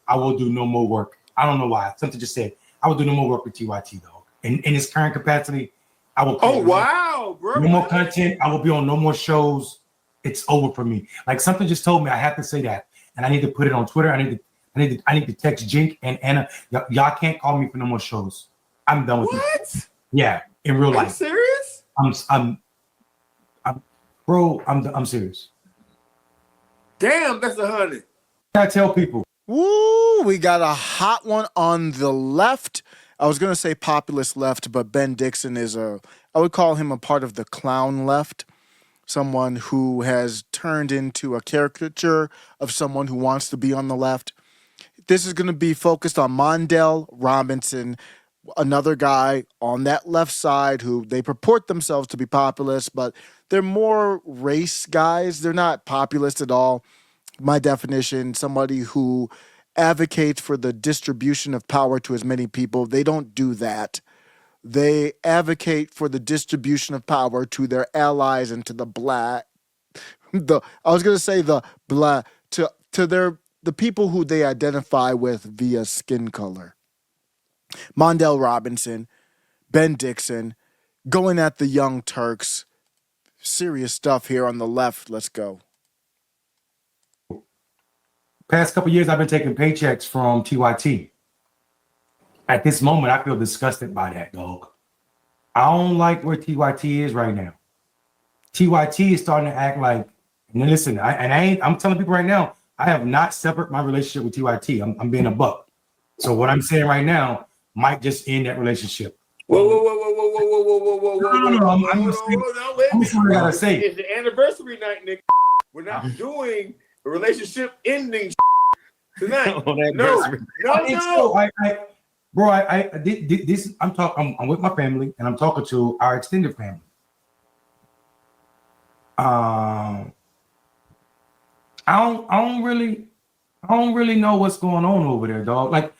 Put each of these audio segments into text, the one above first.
I will do no more work. I don't know why. Something just said I will do no more work with TYT though. In his current capacity, I will. Oh wow, bro! No more content. I will be on no more shows. It's over for me. Like something just told me I have to say that, and I need to put it on Twitter. I need to text Jink and Anna. Y'all can't call me for no more shows. I'm done with it. What? Yeah, in real life. Are you serious? I'm serious. Damn, that's 100. I tell people. Woo, we got a hot one on the left. I was going to say populist left, but Ben Dixon is I would call him a part of the clown left. Someone who has turned into a caricature of someone who wants to be on the left. This is going to be focused on Mondale Robinson, another guy on that left side who they purport themselves to be populist, but they're more race guys. They're not populist at all. My definition, somebody who advocates for the distribution of power to as many people. They don't do that. They advocate for the distribution of power to their allies and to the people who they identify with via skin color. Mondale Robinson, Ben Dixon, going at the Young Turks. Serious stuff here on the left. Let's go. Past couple years, I've been taking paychecks from TYT. At this moment, I feel disgusted by that, dog. I don't like where TYT is right now. TYT is starting to act like, and listen, I'm telling people right now, I have not severed my relationship with TYT. I'm being a buck. So what I'm saying right now might just end that relationship. Whoa! I gotta say. It's the anniversary night, nigga. We're not doing a relationship ending tonight. I'm with my family and I'm talking to our extended family. I don't really know what's going on over there, dog. Like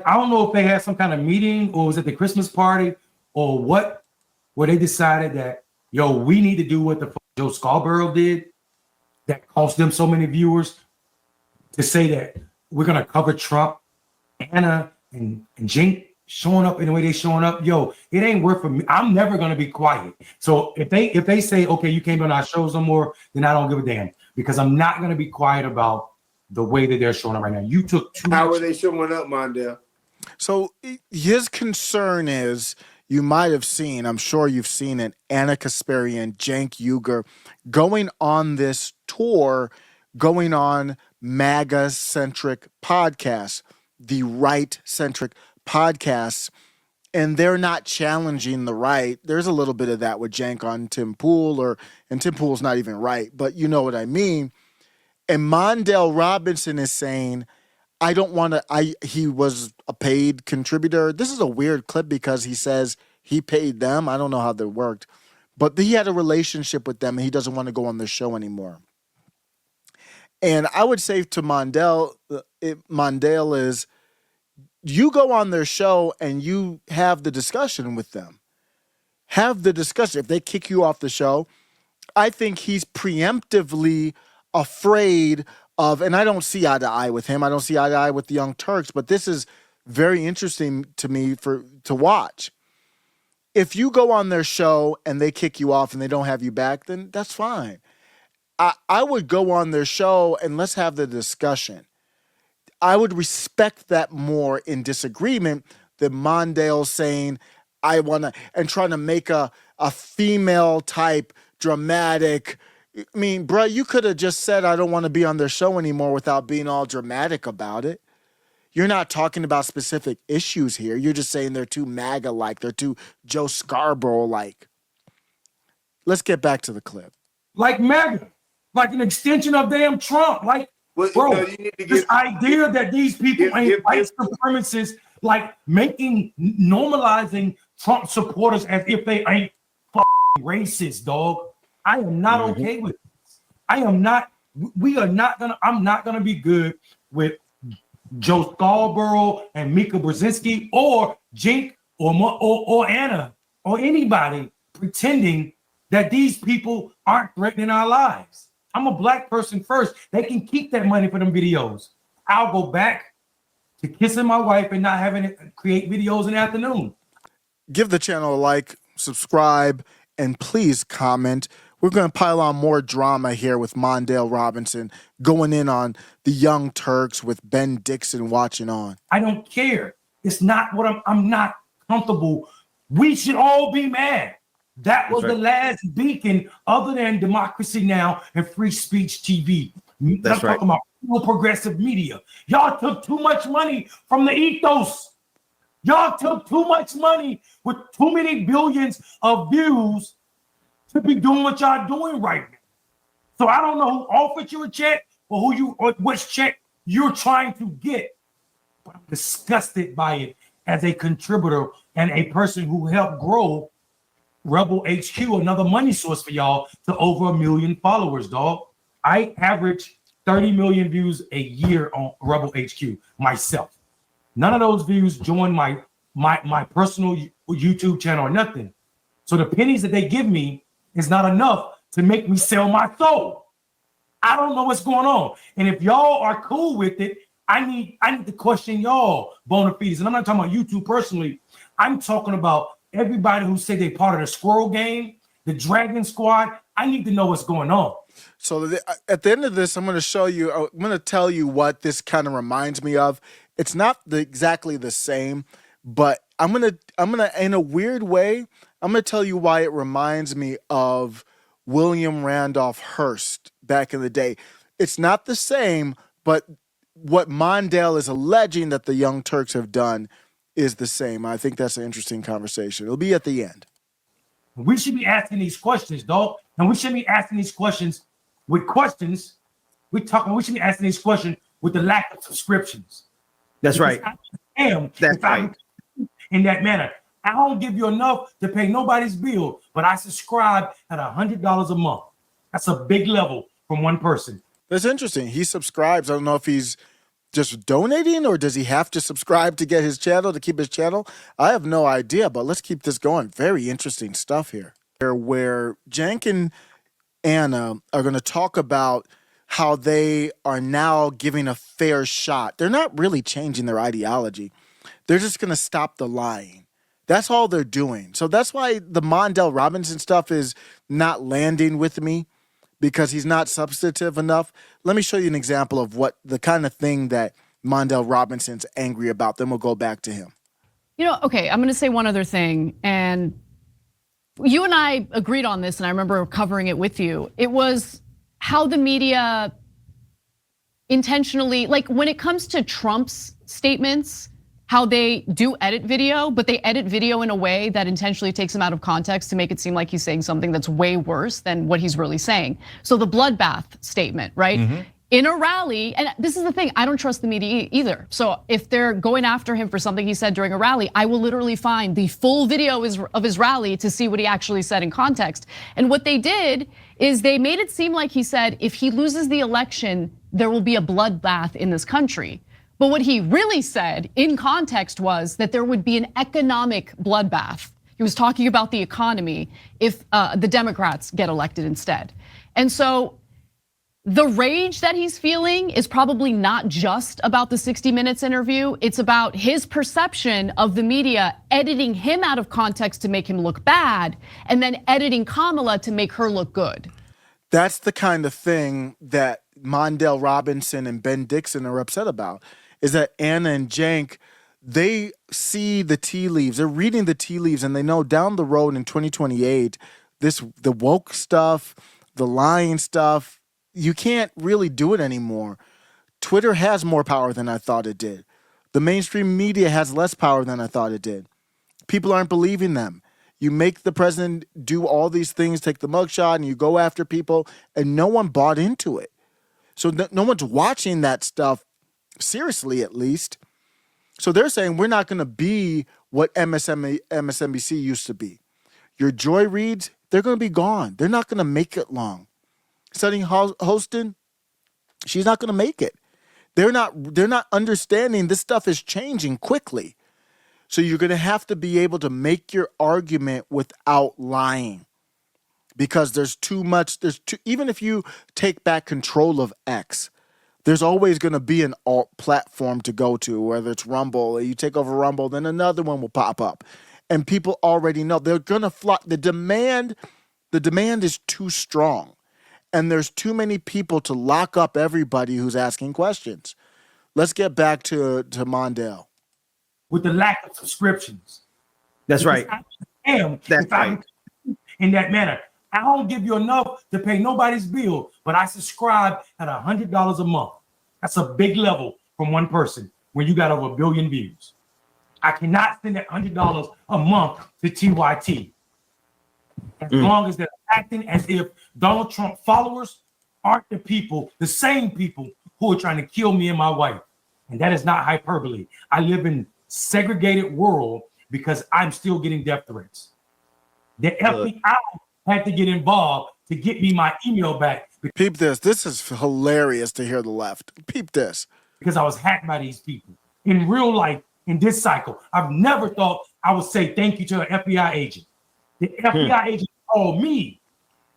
I don't know if they had some kind of meeting or was it the Christmas party or what, where they decided that, we need to do what the Joe Scarborough did that cost them so many viewers, to say that we're gonna cover Trump, Anna and Jink showing up in the way they showing up. It ain't worth for me. I'm never gonna be quiet. So if they say, okay, you can't be on our shows no more, then I don't give a damn, because I'm not gonna be quiet about the way that they're showing up right now. You took too much. How are they showing up, Mondale? So his concern is, you might have seen, I'm sure you've seen it, Ana Kasparian, Cenk Uygur going on this tour, going on MAGA-centric podcasts, the right-centric podcasts, and they're not challenging the right. There's a little bit of that with Cenk on Tim Pool, and Tim Pool's not even right, but you know what I mean. And Mondale Robinson is saying, I don't want to, he was a paid contributor. This is a weird clip because he says he paid them. I don't know how that worked, but he had a relationship with them and he doesn't want to go on the show anymore. And I would say to Mondale is, you go on their show and you have the discussion with them. Have the discussion. If they kick you off the show, I think he's preemptively afraid of, and I don't see eye to eye with him. I don't see eye to eye with the Young Turks, but this is very interesting to me to watch. If you go on their show and they kick you off and they don't have you back, then that's fine. I would go on their show and let's have the discussion. I would respect that more in disagreement than Mondale saying, I want to, and trying to make a female type dramatic. I mean, bro, you could have just said, I don't want to be on their show anymore without being all dramatic about it. You're not talking about specific issues here. You're just saying they're too MAGA-like. They're too Joe Scarborough-like. Let's get back to the clip. Like MAGA, like an extension of damn Trump. Like, bro, this idea that these people ain't white supremacists, like normalizing Trump supporters as if they ain't racist, dog. I am not okay with this. I'm not gonna be good with Joe Scarborough and Mika Brzezinski or Jink or Anna or anybody pretending that these people aren't threatening our lives. I'm a black person first. They can keep that money for them videos. I'll go back to kissing my wife and not having to create videos in the afternoon. Give the channel a like, subscribe, and please comment. We're going to pile on more drama here with Mondale Robinson going in on the Young Turks with Ben Dixon watching on. I don't care. It's not what I'm not comfortable. We should all be mad. That was the last beacon other than Democracy Now! And Free Speech TV. That's right. Talking about real progressive media. Y'all took too much money from the ethos. Y'all took too much money with too many billions of views to be doing what y'all doing right now. So I don't know who offered you a check or which check you're trying to get, but I'm disgusted by it as a contributor and a person who helped grow Rebel HQ, another money source for y'all, to over 1 million followers, dog. I average 30 million views a year on Rebel HQ myself. None of those views join my personal YouTube channel or nothing. So the pennies that they give me is not enough to make me sell my soul. I don't know what's going on. And if y'all are cool with it, I need to question y'all bona fides. And I'm not talking about YouTube personally. I'm talking about everybody who say they part of the Squirrel Gang, the Dragon Squad. I need to know what's going on. So at the end of this, I'm going to tell you what this kind of reminds me of. It's not exactly the same, but I'm going to in a weird way, I'm going to tell you why it reminds me of William Randolph Hearst back in the day. It's not the same, but what Mondale is alleging that the Young Turks have done is the same. I think that's an interesting conversation. It'll be at the end. We should be asking these questions, dog. And we shouldn't be asking these questions with questions. We should be asking these questions with the lack of subscriptions. That's right. That's right. In that manner. I don't give you enough to pay nobody's bill, but I subscribe at $100 a month. That's a big level from one person. That's interesting. He subscribes. I don't know if he's just donating or does he have to subscribe to get his channel, to keep his channel? I have no idea, but let's keep this going. Very interesting stuff here. Where Cenk and Ana are going to talk about how they are now giving a fair shot. They're not really changing their ideology. They're just going to stop the lying. That's all they're doing. So that's why the Mondale Robinson stuff is not landing with me, because he's not substantive enough. Let me show you an example of what the kind of thing that Mondale Robinson's angry about. Then we'll go back to him. Okay, I'm going to say one other thing. And you and I agreed on this, and I remember covering it with you. It was how the media intentionally, like when it comes to Trump's statements, how they do edit video, but they edit video in a way that intentionally takes him out of context to make it seem like he's saying something that's way worse than what he's really saying. So the bloodbath statement, right? Mm-hmm. In a rally, and this is the thing, I don't trust the media either. So if they're going after him for something he said during a rally, I will literally find the full video of his rally to see what he actually said in context. And what they did is they made it seem like he said, if he loses the election, there will be a bloodbath in this country. But what he really said in context was that there would be an economic bloodbath. He was talking about the economy if the Democrats get elected instead. And so the rage that he's feeling is probably not just about the 60 Minutes interview. It's about his perception of the media editing him out of context to make him look bad, and then editing Kamala to make her look good. That's the kind of thing that Mondale Robinson and Ben Dixon are upset about, is that Ana and Cenk, they see the tea leaves, they're reading the tea leaves, and they know down the road in 2028, the woke stuff, the lying stuff, you can't really do it anymore. Twitter has more power than I thought it did. The mainstream media has less power than I thought it did. People aren't believing them. You make the president do all these things, take the mugshot, and you go after people, and no one bought into it. So no one's watching that stuff seriously, at least. So they're saying we're not going to be what MSNBC used to be. Your Joy Reids, they're going to be gone. They're not going to make it long. Sunny Hostin, she's not going to make it. They're not understanding this stuff is changing quickly. So you're going to have to be able to make your argument without lying, because there's too much. Even if you take back control of X, There's always going to be an alt platform to go to, whether it's Rumble, you take over Rumble, then another one will pop up. And people already know they're going to flock. The demand is too strong. And there's too many people to lock up everybody who's asking questions. Let's get back to Mondale. With the lack of subscriptions. That's right. That's right. In that manner. I don't give you enough to pay nobody's bill, but I subscribe at $100 a month. That's a big level from one person when you got over 1 billion views. I cannot spend that $100 a month to TYT. As long as they're acting as if Donald Trump followers aren't the same people who are trying to kill me and my wife. And that is not hyperbole. I live in segregated world because I'm still getting death threats. The FBI had to get involved to get me my email back. Peep this. This is hilarious to hear the left. Peep this. Because I was hacked by these people. In real life, in this cycle, I've never thought I would say thank you to an FBI agent. The FBI agent called me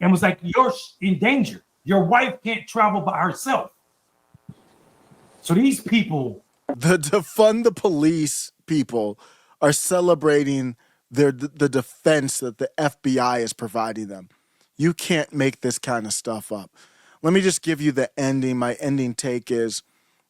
and was like, you're in danger. Your wife can't travel by herself. So these people... The defund the police people are celebrating the defense that the FBI is providing them. You can't make this kind of stuff up. Let me just give you the ending. My ending take is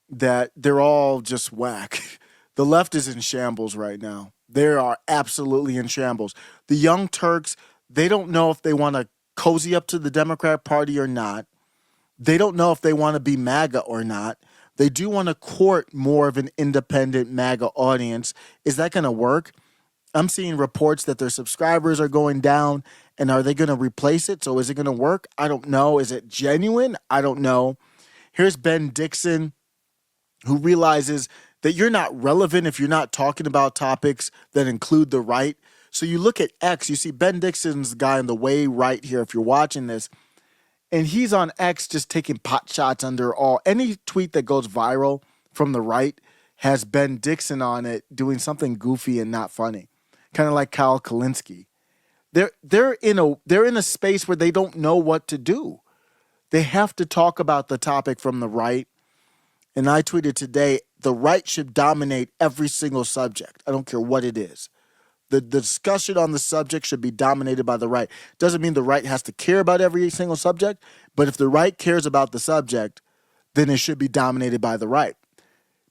that they're all just whack. The left is in shambles right now. They are absolutely in shambles. The Young Turks, they don't know if they want to cozy up to the Democrat Party or not. They don't know if they want to be MAGA or not. They do want to court more of an independent MAGA audience. Is that going to work? I'm seeing reports that their subscribers are going down, and are they going to replace it? So is it going to work? I don't know. Is it genuine? I don't know. Here's Ben Dixon, who realizes that you're not relevant if you're not talking about topics that include the right. So you look at X, you see Ben Dixon's the guy on the way right here if you're watching this, and he's on X just taking pot shots under any tweet that goes viral from the right has Ben Dixon on it doing something goofy and not funny. Kind of like Kyle Kalinske. They're in a space where they don't know what to do. They have to talk about the topic from the right. And I tweeted today, the right should dominate every single subject. I don't care what it is. The discussion on the subject should be dominated by the right. Doesn't mean the right has to care about every single subject, but if the right cares about the subject, then it should be dominated by the right.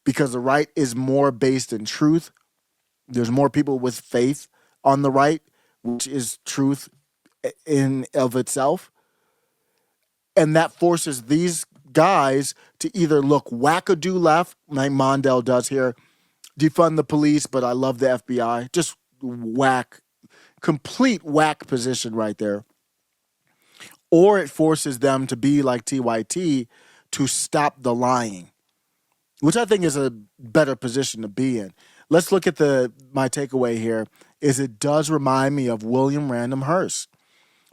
Because the right is more based in truth. There's more people with faith on the right, which is truth in of itself. And that forces these guys to either look wackadoo left, like Mondale does here, defund the police, but I love the FBI. Just whack, complete whack position right there. Or it forces them to be like TYT to stop the lying, which I think is a better position to be in. Let's look at my takeaway here is it does remind me of William Random Hearst.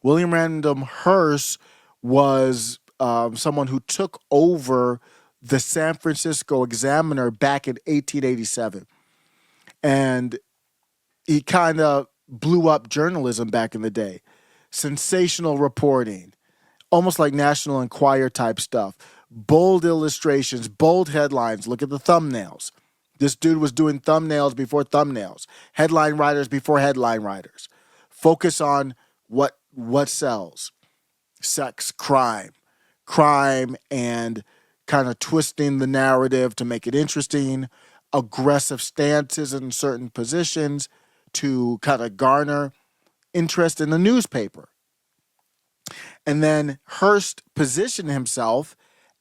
William Random Hearst was someone who took over the San Francisco Examiner back in 1887. And he kind of blew up journalism back in the day. Sensational reporting, almost like National Enquirer type stuff. Bold illustrations, bold headlines. Look at the thumbnails. This dude was doing thumbnails before thumbnails. Headline writers before headline writers. Focus on what sells. Sex, crime, and kind of twisting the narrative to make it interesting. Aggressive stances in certain positions to kind of garner interest in the newspaper. And then Hearst positioned himself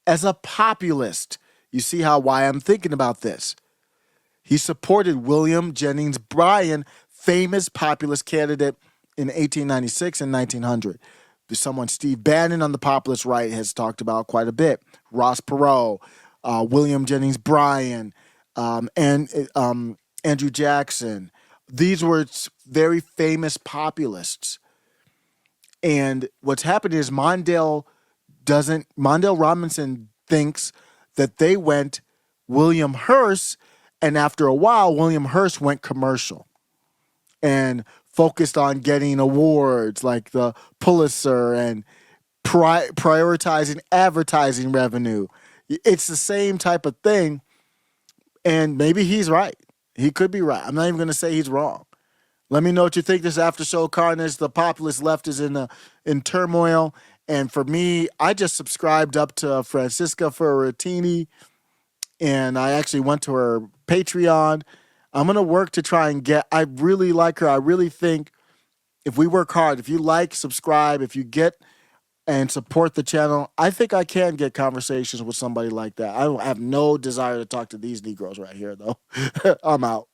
as a populist. You see why I'm thinking about this. He supported William Jennings Bryan, famous populist candidate in 1896 and 1900. There's someone Steve Bannon on the populist right has talked about quite a bit. Ross Perot, William Jennings Bryan, and Andrew Jackson. These were very famous populists. And what's happened is Mondale Robinson thinks that they went William Hearst, and after a while, William Hearst went commercial and focused on getting awards like the Pulitzer and prioritizing advertising revenue. It's the same type of thing. And maybe he's right. He could be right. I'm not even going to say he's wrong. Let me know what you think. This after show carnage. The populist left is in turmoil. And for me, I just subscribed up to Francisca Ferratini, and I actually went to her Patreon. I'm going to work to try and I really like her. I really think if we work hard, if you like, subscribe, if you get and support the channel, I think I can get conversations with somebody like that. I have no desire to talk to these Negroes right here, though. I'm out.